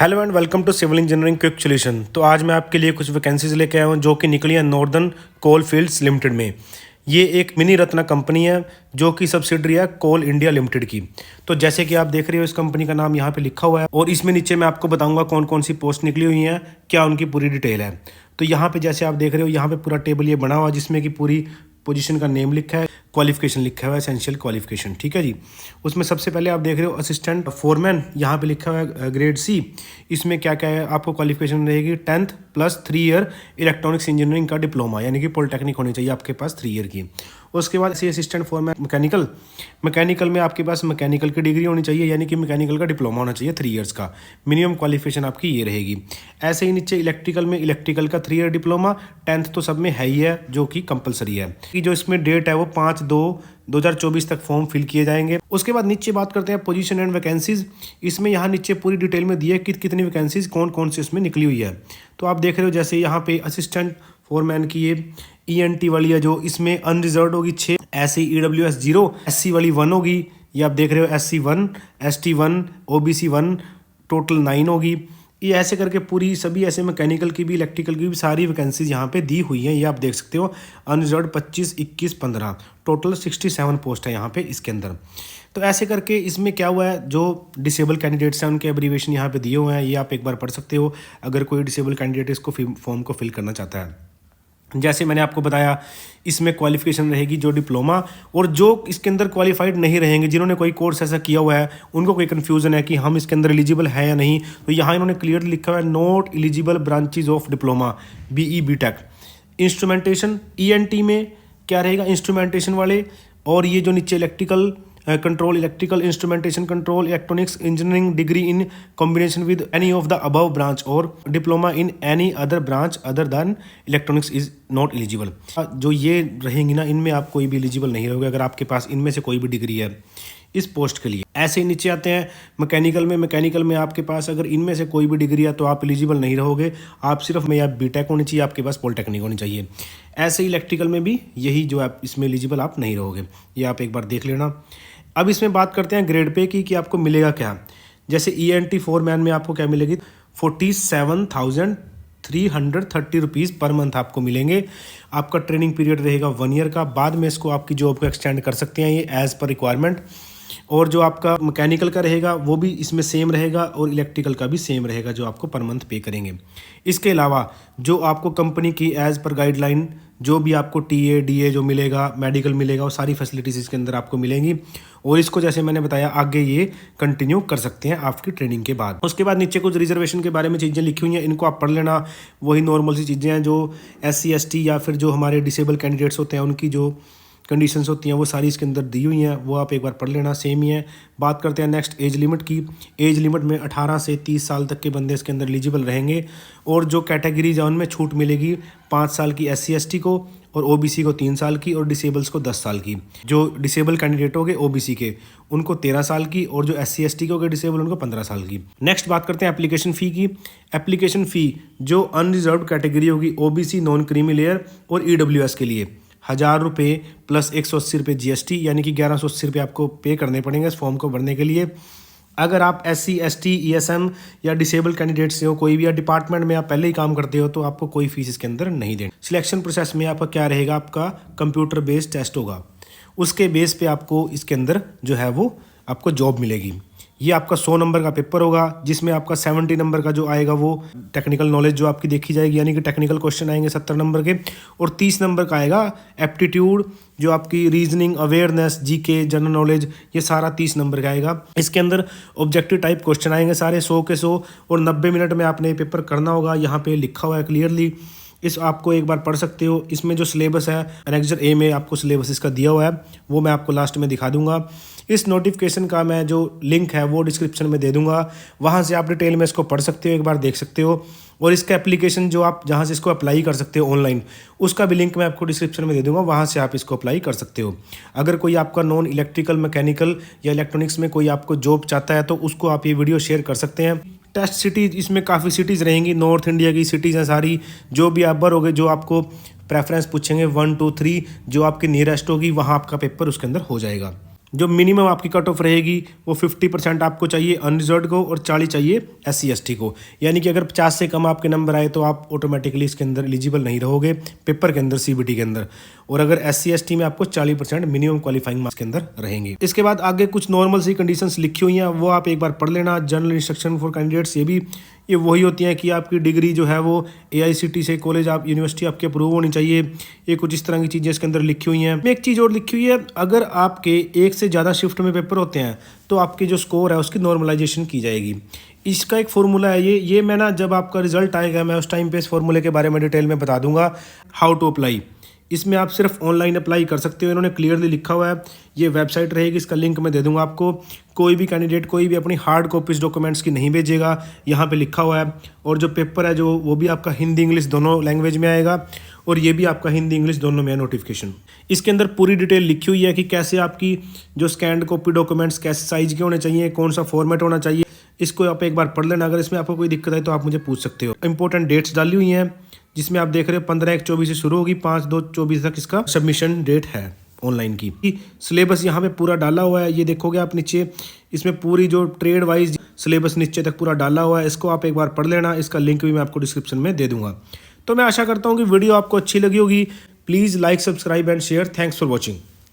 Hello and welcome to Civil Engineering Quick Solution. तो आज मैं आपके लिए कुछ वैकेंसीज लेके आया हूँ जो कि निकली हैं नॉर्दर्न कोल फील्ड्स लिमिटेड में। ये एक मिनी रत्ना कंपनी है जो कि सब्सिडरी है कोल इंडिया लिमिटेड की। तो जैसे कि आप देख रहे हो, इस कंपनी का नाम यहाँ पे लिखा हुआ है और इसमें नीचे मैं आपको बताऊंगा कौन कौन सी पोस्ट निकली हुई हैं, क्या उनकी पूरी डिटेल है। तो यहाँ पे जैसे आप देख रहे हो, यहाँ पे पूरा टेबल ये बना हुआ है जिसमें कि पूरी पोजीशन का नेम लिखा है, क्वालिफिकेशन लिखा हुआ है, एसेंशियल क्वालिफिकेशन, ठीक है जी। उसमें सबसे पहले आप देख रहे हो असिस्टेंट फोरमैन, यहाँ पे लिखा हुआ है ग्रेड सी। इसमें क्या क्या है, आपको क्वालिफिकेशन रहेगी 10th plus 3 year electronics engineering का डिप्लोमा, यानी कि पॉलिटेक्निक होनी चाहिए आपके पास 3 ईयर की। उसके बाद सी असिस्टेंट फोरमैन मैकेनिकल में आपके पास मैकेनिकल की डिग्री होनी चाहिए, यानी कि मैकेनिकल का डिप्लोमा होना चाहिए 3 ईयर्स का। मिनिमम क्वालिफिकेशन आपकी ये रहेगी। ऐसे ही नीचे इलेक्ट्रिकल का 3 ईयर डिप्लोमा, 10th तो सब में है ही है जो कि कंपलसरी है। कि जो इसमें डेट है वो 5/2/2024 तक फॉर्म फिल किए जाएंगे। उसके बाद नीचे बात करते हैं पोजीशन एंड वैकेंसीज। इसमें यहाँ नीचे पूरी डिटेल में दी है कि कितनी वैकेंसीज कौन कौन सी उसमें निकली हुई है। तो आप देख रहे हो जैसे यहाँ पे असिस्टेंट फोरमैन की ये ENT वाली है जो इसमें अनरिजर्व होगी 6, ऐसे EWS 0, SC वाली 1 होगी, ये आप देख रहे हो SC 1, ST 1, OBC 1, टोटल 9 होगी। ये ऐसे करके पूरी सभी ऐसे मैकेनिकल की भी इलेक्ट्रिकल की भी सारी वैकेंसीज यहाँ पे दी हुई हैं। ये आप देख सकते हो, अनरिजर्व 25, 21, 15, टोटल 67 पोस्ट है यहाँ पे इसके अंदर। तो ऐसे करके इसमें क्या हुआ है, जो डिसेबल कैंडिडेट्स हैं उनके एब्रीविएशन यहाँ पे दिए हुए हैं, ये आप एक बार पढ़ सकते हो अगर कोई डिसेबल कैंडिडेट इसको फॉर्म को फिल करना चाहता है। जैसे मैंने आपको बताया, इसमें क्वालिफिकेशन रहेगी जो डिप्लोमा, और जो इसके अंदर क्वालिफाइड नहीं रहेंगे, जिन्होंने कोई कोर्स ऐसा किया हुआ है, उनको कोई कन्फ्यूजन है कि हम इसके अंदर एलिजिबल है या नहीं, तो यहाँ इन्होंने क्लियरली लिखा हुआ है not eligible branches of diploma BE BTech। Instrumentation ENT में क्या रहेगा, इंस्ट्रूमेंटेशन वाले, और ये जो नीचे electrical control, electrical instrumentation control, electronics engineering degree in combination with any of the above branch और diploma in any other branch other than electronics is not eligible. जो ये रहेंगी ना, इनमें आप कोई भी एलिजिबल नहीं रहोगे अगर आपके पास इनमें से कोई भी डिग्री है इस पोस्ट के लिए। ऐसे ही नीचे आते हैं मैकेनिकल में आपके पास अगर इनमें से कोई भी डिग्री है तो आप एलिजिबल नहीं रहोगे, आप सिर्फ में या BTech होनी चाहिए, आपके पास पॉलिटेक्निक होनी चाहिए। ऐसे ही इलेक्ट्रिकल में भी यही, जो आप इसमें एलिजिबल आप नहीं रहोगे, ये आप एक बार देख लेना। अब इसमें बात करते हैं ग्रेड पे की कि आपको मिलेगा क्या। जैसे ENT फोरमैन में आपको क्या मिलेगी, 47,330 रुपीज़ पर मंथ आपको मिलेंगे। आपका ट्रेनिंग पीरियड रहेगा 1 ईयर का, बाद में इसको आपकी जॉब को एक्सटेंड कर सकते हैं ये एज़ पर रिक्वायरमेंट। और जो आपका मैकेनिकल का रहेगा वो भी इसमें सेम रहेगा, और इलेक्ट्रिकल का भी सेम रहेगा जो आपको पर मंथ पे करेंगे। इसके अलावा जो आपको कंपनी की एज़ पर गाइडलाइन जो भी आपको TA DA जो मिलेगा, मेडिकल मिलेगा, वो सारी फैसिलिटीज़ इसके अंदर आपको मिलेंगी। और इसको जैसे मैंने बताया आगे ये कंटिन्यू कर सकते हैं आपकी ट्रेनिंग के बाद। उसके बाद नीचे कुछ रिजर्वेशन के बारे में चीज़ें लिखी हुई हैं, इनको आप पढ़ लेना। वही नॉर्मल सी चीज़ें हैं जो SC ST या फिर जो हमारे डिसेबल कैंडिडेट्स होते हैं उनकी जो कंडीशंस होती हैं वो सारी इसके अंदर दी हुई हैं, वो आप एक बार पढ़ लेना, सेम ही है। बात करते हैं नेक्स्ट एज लिमिट की। एज लिमिट में 18 से 30 साल तक के बंदे इसके अंदर एलिजिबल रहेंगे, और जो कैटेगरीज है उनमें छूट मिलेगी 5 साल की SC ST को, और OBC को 3 साल की, और डिसेबल्स को 10 साल की। जो डिसेबल कैंडिडेट हो गए OBC के, उनको 13 साल की, और जो SC ST के हो गए डिसेबल, उनको 15 साल की। नेक्स्ट बात करते हैं एप्लीकेशन फ़ी की। एप्लीकेशन फ़ी जो अनरिजर्व कैटेगरी होगी OBC नॉन क्रीमी लेयर और EWS के लिए 1,000 रुपये प्लस 180 रुपये GST, यानी कि 1180 रुपये आपको पे करने पड़ेंगे इस फॉर्म को भरने के लिए। अगर आप SC ST ESM या डिसेबल कैंडिडेट से हो, कोई भी या डिपार्टमेंट में आप पहले ही काम करते हो, तो आपको कोई फीस इसके अंदर नहीं देनी। सिलेक्शन प्रोसेस में आपका क्या रहेगा, आपका कंप्यूटर बेस्ड टेस्ट होगा, उसके बेस पे आपको इसके अंदर जो है वो आपको जॉब मिलेगी। ये आपका 100 नंबर का पेपर होगा, जिसमें आपका 70 नंबर का जो आएगा वो टेक्निकल नॉलेज जो आपकी देखी जाएगी, यानी कि टेक्निकल क्वेश्चन आएंगे 70 नंबर के, और 30 नंबर का आएगा एप्टीट्यूड, जो आपकी reasoning, awareness, GK, general knowledge, ये सारा 30 नंबर का आएगा। इसके अंदर ऑब्जेक्टिव टाइप क्वेश्चन आएंगे सारे 100 के 100, और 90 मिनट में आपने ये पेपर करना होगा। यहाँ पे लिखा हुआ है क्लियरली, इस आपको एक बार पढ़ सकते हो। इसमें जो सिलेबस है एनेक्सर A में आपको सिलेबस इसका दिया हुआ है, वो मैं आपको लास्ट में दिखा दूंगा। इस नोटिफिकेशन का मैं जो लिंक है वो डिस्क्रिप्शन में दे दूंगा, वहाँ से आप डिटेल में इसको पढ़ सकते हो, एक बार देख सकते हो। और इसका एप्लीकेशन जो आप जहाँ से इसको अप्लाई कर सकते हो ऑनलाइन, उसका भी लिंक मैं आपको डिस्क्रिप्शन में दे दूंगा, वहाँ से आप इसको अप्लाई कर सकते हो। अगर कोई आपका नॉन इलेक्ट्रिकल, मैकेनिकल या इलेक्ट्रॉनिक्स में कोई आपको जॉब चाहता है तो उसको आप ये वीडियो शेयर कर सकते हैं। टेस्ट सिटीज़, इसमें काफ़ी सिटीज़ रहेंगी, नॉर्थ इंडिया की सिटीज़ हैं सारी। जो भी आप भरोगे, जो आपको प्रेफरेंस पूछेंगे 1 2 3, जो आपकी नियरेस्ट होगी वहाँ आपका पेपर उसके अंदर हो जाएगा। जो मिनिमम आपकी कट ऑफ रहेगी वो 50% आपको चाहिए अनरिजर्व्ड को और 40 चाहिए SC/ST को। यानी कि अगर 50 से कम आपके नंबर आए तो आप ऑटोमेटिकली इसके अंदर एलिजिबल नहीं रहोगे पेपर के अंदर, CBT के अंदर। और अगर SC/ST में आपको 40% मिनिमम क्वालिफाइंग मार्क्स के अंदर रहेंगे। इसके बाद आगे कुछ नॉर्मल सी कंडीशंस लिखी हुई हैं, वो आप एक बार पढ़ लेना। जनरल इंस्ट्रक्शन फॉर कैंडिडेट्स ये वही होती हैं कि आपकी डिग्री जो है वो AICTE से कॉलेज आप यूनिवर्सिटी आपके अप्रूव होनी चाहिए। ये कुछ इस तरह की चीज़ें इसके अंदर लिखी हुई हैं। एक चीज़ और लिखी हुई है, अगर आपके एक से ज़्यादा शिफ्ट में पेपर होते हैं तो आपके जो स्कोर है उसकी नॉर्मलाइजेशन की जाएगी। इसका एक फॉर्मूला है ये मैं ना जब आपका रिजल्ट आएगा मैं उस टाइम पे इस फॉर्मूले के बारे में डिटेल में बता दूंगा, हाउ टू अप्लाई। इसमें आप सिर्फ ऑनलाइन अप्लाई कर सकते हो, इन्होंने क्लियरली लिखा हुआ है। ये वेबसाइट रहेगी, इसका लिंक मैं दे दूंगा आपको। कोई भी कैंडिडेट कोई भी अपनी हार्ड कॉपीज डॉक्यूमेंट्स की नहीं भेजेगा, यहाँ पे लिखा हुआ है। और जो पेपर है जो वो भी आपका हिंदी इंग्लिश दोनों लैंग्वेज में आएगा, और ये भी आपका हिंदी इंग्लिश दोनों में है नोटिफिकेशन। इसके अंदर पूरी डिटेल लिखी हुई है कि कैसे आपकी जो स्कैंड कॉपी डॉक्यूमेंट्स कैसे साइज के होने चाहिए, कौन सा फॉर्मेट होना चाहिए। इसको आप एक बार पढ़ लेना। अगर इसमें आपको कोई दिक्कत है तो आप मुझे पूछ सकते हो। इंपॉर्टेंट डेट्स डाली हुई हैं जिसमें आप देख रहे हो 15/1/24 से शुरू होगी, 5/2/24 तक इसका सबमिशन डेट है ऑनलाइन की। सिलेबस यहाँ पे पूरा डाला हुआ है, ये देखोगे आप नीचे, इसमें पूरी जो ट्रेड वाइज सिलेबस नीचे तक पूरा डाला हुआ है। इसको आप एक बार पढ़ लेना, इसका लिंक भी मैं आपको डिस्क्रिप्शन में दे दूंगा। तो मैं आशा करता हूँ कि वीडियो आपको अच्छी लगी होगी। Please like, subscribe and share. Thanks for watching.